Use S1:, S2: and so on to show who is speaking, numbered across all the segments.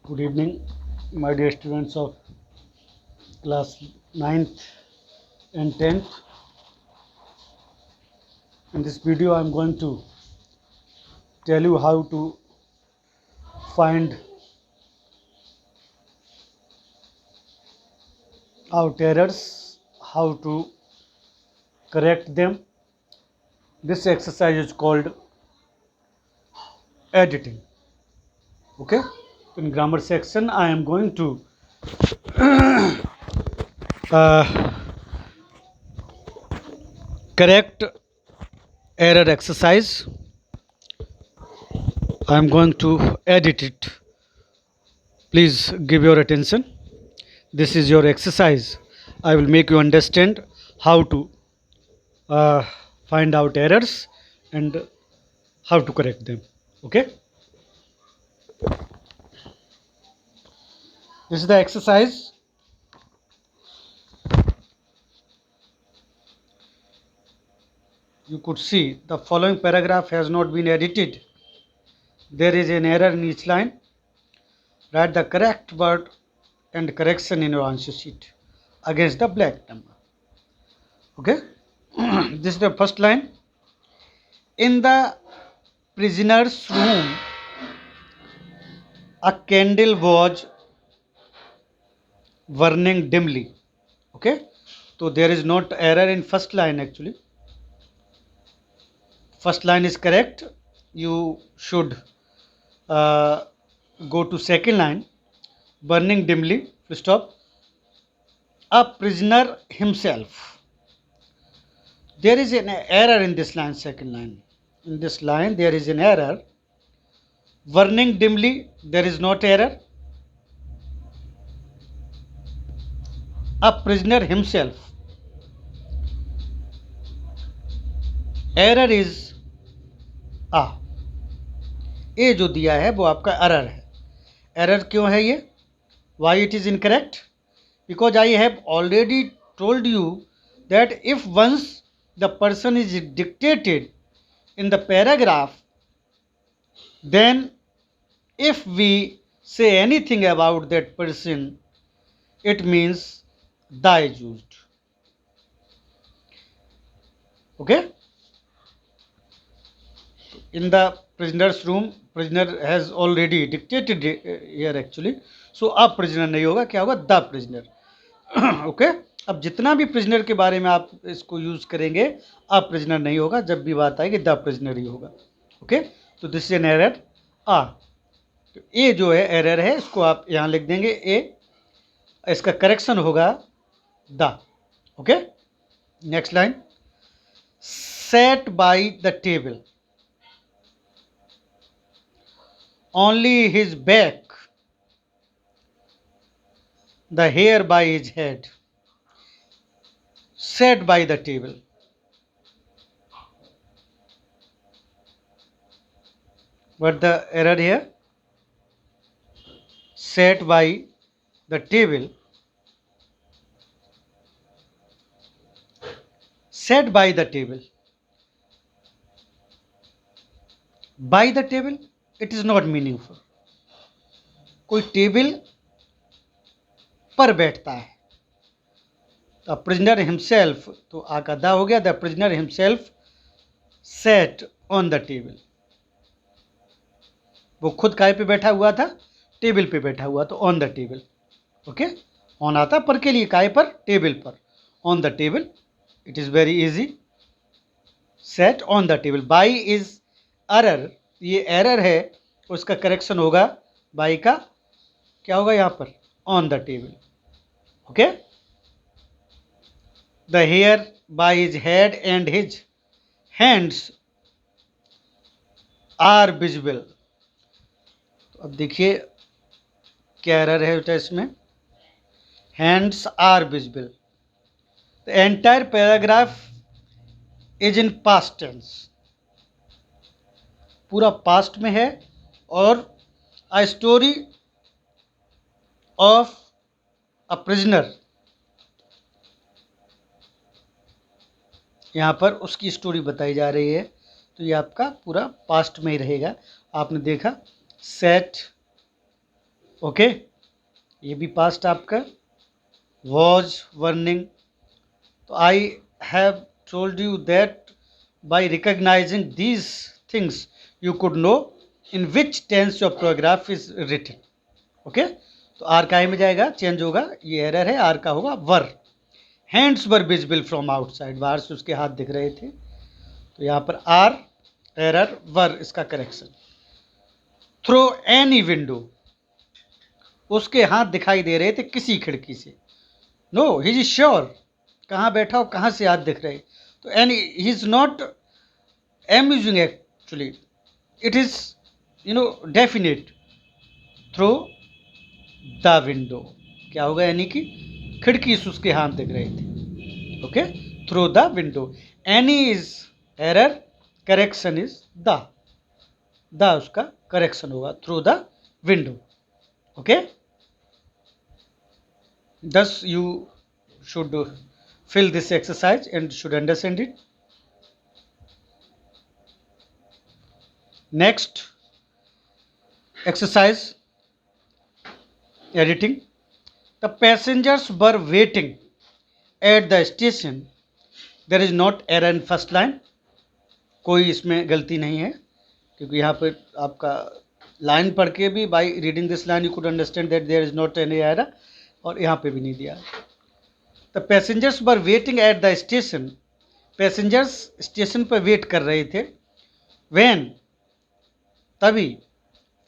S1: Good evening, my dear students of class 9th and 10th. In this video, I am going to tell you how to find out errors, how to correct them. This exercise is called editing. Okay? In grammar section, I am going to uh, correct error exercise. I am going to edit it. Please give your attention. This is your exercise. I will make you understand how to uh, find out errors and how to correct them. Okay, this is the exercise. You could see the following paragraph has not been edited. There is an error in each line. Write the correct word and correction in your answer sheet against the blank number. Okay, this is the first line. In the prisoner's room, a candle was burning dimly. Okay, so there is not error in first line actually. First line is correct. You should uh, go to second line. Burning dimly, full stop. A prisoner himself. There is an error in this line, second line. In this line, there is an error. Burning dimly, there is not error. A prisoner himself. Error is a. ए जो दिया है वो आपका error है. Error क्यों है ये? Why it is incorrect? Because I have already told you that if once the person is dictated in the paragraph, then if we say anything about that person, it means the is used. Okay, in the prisoner's room, prisoner has already dictated here actually, so अब prisoner नहीं होगा, क्या होगा? the prisoner. Okay, अब जितना भी prisoner के बारे में आप इसको यूज करेंगे, अब प्रिजनर नहीं होगा, जब भी बात आएगी द प्रिजनर ही होगा. ओके, तो दिस इज एन एरर आ. तो ए जो है एरर है, इसको आप यहां लिख देंगे ए. इसका करेक्शन होगा the. Okay, next line. Set by the table, only his back, the hair by his head. Sat by the table. But the error here? Sat by the table. Sat by the table. By the table? It is not meaningful. कोई table पर बैठता है. The prisoner himself, तो आ का दा हो गया. The prisoner himself set on the table. वो खुद काय पे बैठा हुआ था? टेबल पे बैठा हुआ, तो on the table. Okay, on आता पर के लिए, काय पर? टेबल पर. On the table, it is very easy. Set on the table. By is error, ये एरर है, उसका करेक्शन होगा बाई का क्या होगा यहां पर? On the table. Okay, the hair by his head and his hands are visible. अब देखिए क्या एरर है बेटा इसमें. Hands are visible. The entire paragraph is in past tense. पूरा पास्ट में है. और a story of a prisoner, यहाँ पर उसकी स्टोरी बताई जा रही है, तो ये आपका पूरा पास्ट में ही रहेगा. आपने देखा सेट ओके, ये भी पास्ट आपका। वॉज, वर्निंग, तो I have told you that by recognizing these things you could know in which tense your paragraph is written. Okay, तो आर का में जाएगा, चेंज होगा, ये एरर है, आर का होगा were. Hands were visible from outside, बाहर से उसके हाथ दिख रहे थे, तो यहाँ पर आर एरर, वर इसका करेक्शन। थ्रो एनी विंडो, उसके हाथ दिखाई दे रहे थे किसी खिड़की से। नो, ही इज श्योर, कहाँ बैठा हो, कहाँ से हाथ दिख रहे, तो any, he is not amusing actually, it is definite. Throw the window, क्या होगा, यानी कि खिड़की से उसके हाथ दिख रहे थे। Okay, through the window, any is error, correction is the उसका करेक्शन होगा, through the window. Okay, thus you should fill this exercise and should understand it. Next exercise, editing. The passengers were waiting at the station. There is not error in first line, कोई इसमें गलती नहीं है, क्योंकि यहाँ पर आपका line पढ़ के भी by reading this line you could understand that there is not any error, और यहाँ पे भी नहीं दिया। The passengers were waiting at the station, passengers station पर वेट कर रहे थे। व्हेन, तभी,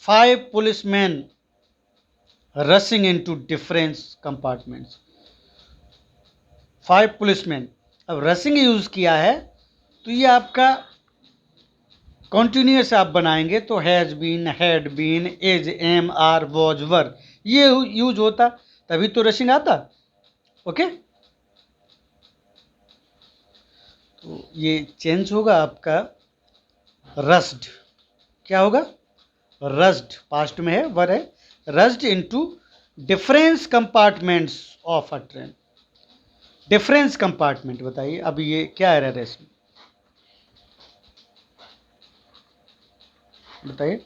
S1: 5 policeman rushing into different compartments, 5 policeman, अब रशिंग यूज किया है तो ये आपका कॉन्टिन्यूस आप बनाएंगे तो has been, had been, is, am, are, was, were, ये यूज होता, तभी तो रशिंग आता। ओके, तो ये चेंज होगा आपका रस्ड, क्या होगा, रस्ड, पास्ट में है, वर है, rushed into difference compartments of a train. Difference compartment, बताइए अब ये क्या एरर है इसमें, बताइए।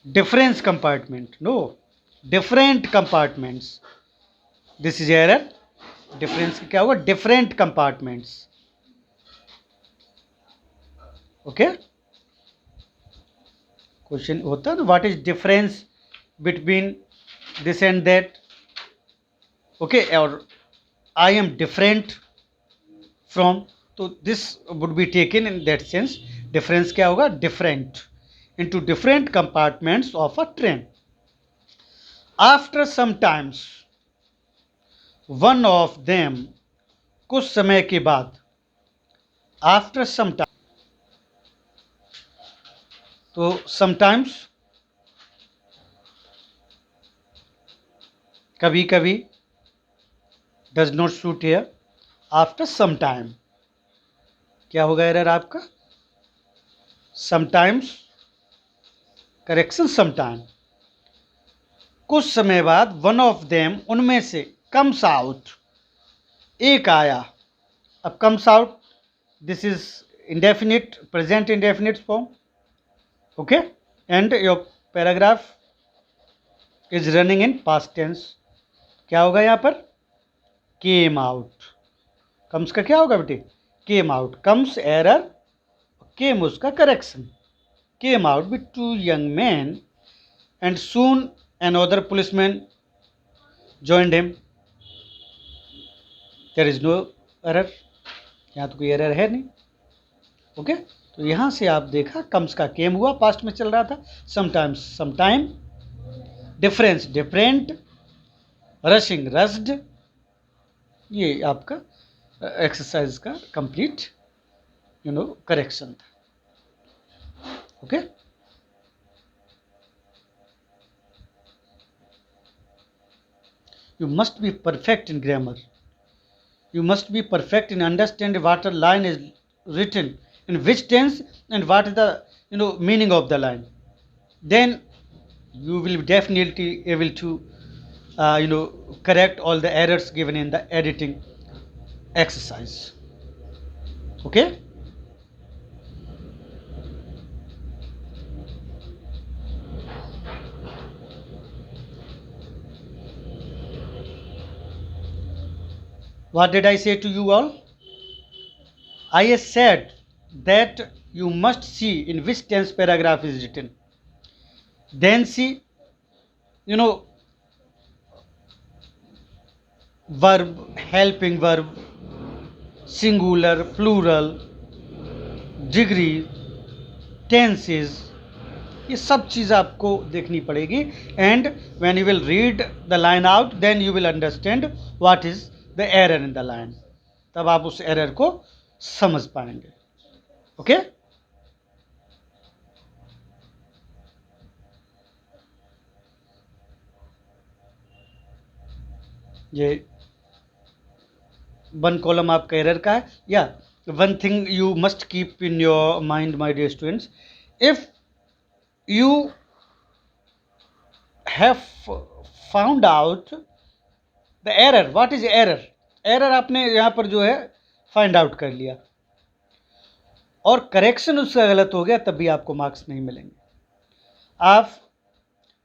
S1: Difference compartment, no, different compartments, this is error. Difference क्या होगा, डिफरेंट कंपार्टमेंट्स। ओके, क्वेश्चन होता है ना, what is difference between this and that. Okay, और आई एम डिफरेंट फ्रॉम, तो this would be taken in that sense. Difference क्या होगा, different into different compartments of a train. After some times, one of them, कुछ समय के बाद, after some time, तो sometimes कभी कभी, does not suit here, after some time, क्या होगा एरर आपका, sometimes, करेक्शन समटाइम, कुछ समय बाद, वन ऑफ देम, उनमें से, कम्स आउट, एक आया, अब comes out, this is indefinite, present indefinite form. Okay, and your paragraph is running in past tense, क्या होगा यहाँ पर, केम आउट, कम्स का क्या होगा बेटे, केम आउट, कम्स एरर, केम उसका correction. Came out with 2 young men, and soon another policeman joined him. There is no error, यहाँ तो कोई एरर है नहीं। ओके, तो यहाँ से आप देखा, कम्स का केम हुआ, पास्ट में चल रहा था, sometimes, sometime, difference, different, rushing, rushed, ये आपका एक्सरसाइज का कंप्लीट करेक्शन था। Okay, you must be perfect in grammar, you must be perfect in understanding what a line is written in which tense and what is the meaning of the line, then you will definitely able to correct all the errors given in the editing exercise. Okay, What did I say to you all? I said that you must see in which tense paragraph is written. Then see, you know, verb, helping verb, singular, plural, degree, tenses, ये सब चीज़ आपको देखनी पड़ेगी. And when you will read the line out then you will understand what is the error in the line. तब आप उस error को समझ पाएंगे. ओके ये वन कॉलम आपका एरर का है. या one thing you must keep in your mind my dear students, if you have found out the error. what is error? error आपने यहाँ पर जो है फाइंड आउट कर लिया और करेक्शन उसका गलत हो गया, तब भी आपको मार्क्स नहीं मिलेंगे. आप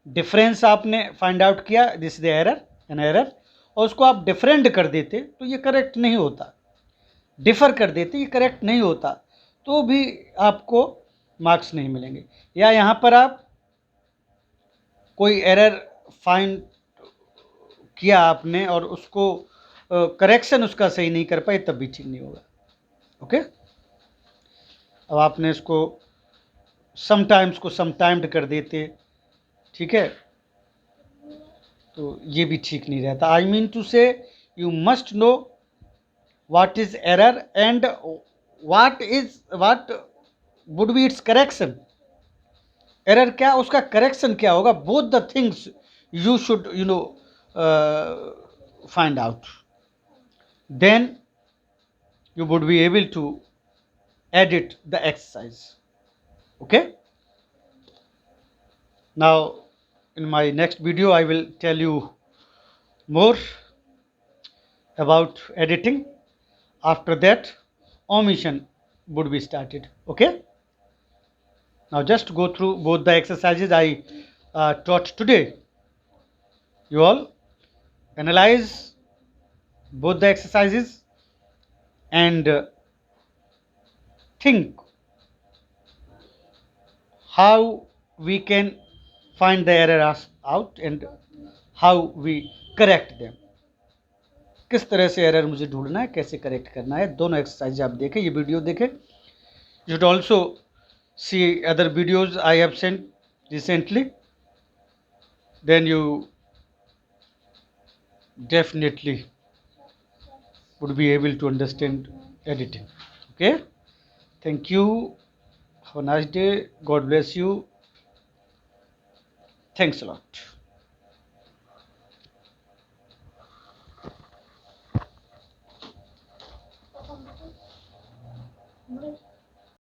S1: डिफरेंस आपने फाइंड आउट किया, this is the error, an error, और उसको आप डिफरेंट कर देते तो ये करेक्ट नहीं होता. डिफर कर देते ये करेक्ट नहीं होता, तो भी आपको मार्क्स नहीं मिलेंगे. या यहाँ पर आप कोई एरर फाइंड किया आपने और उसको करेक्शन उसका सही नहीं कर पाए, तब भी ठीक नहीं होगा. ओके अब आपने इसको समटाइम्स को समटाइम्ड कर देते, ठीक है, तो ये भी ठीक नहीं रहता. आई मीन टू से you must know what is error and what would be it's correction. Error क्या, उसका करेक्शन क्या होगा, both the things you should find out. Then you would be able to edit the exercise. Okay, now in my next video I will tell you more about editing. After that omission would be started. Okay, now just go through both the exercises I taught today. You all analyze both the exercises and think how we can find the errors out and how we correct them. किस तरह से error मुझे ढूंढना है, कैसे correct करना है, दोनों एक्सरसाइज आप देखें, ये वीडियो देखें. You should also see other videos I have sent recently, then you definitely would be able to understand editing. Okay, thank you, have a nice day, God bless you, thanks a lot.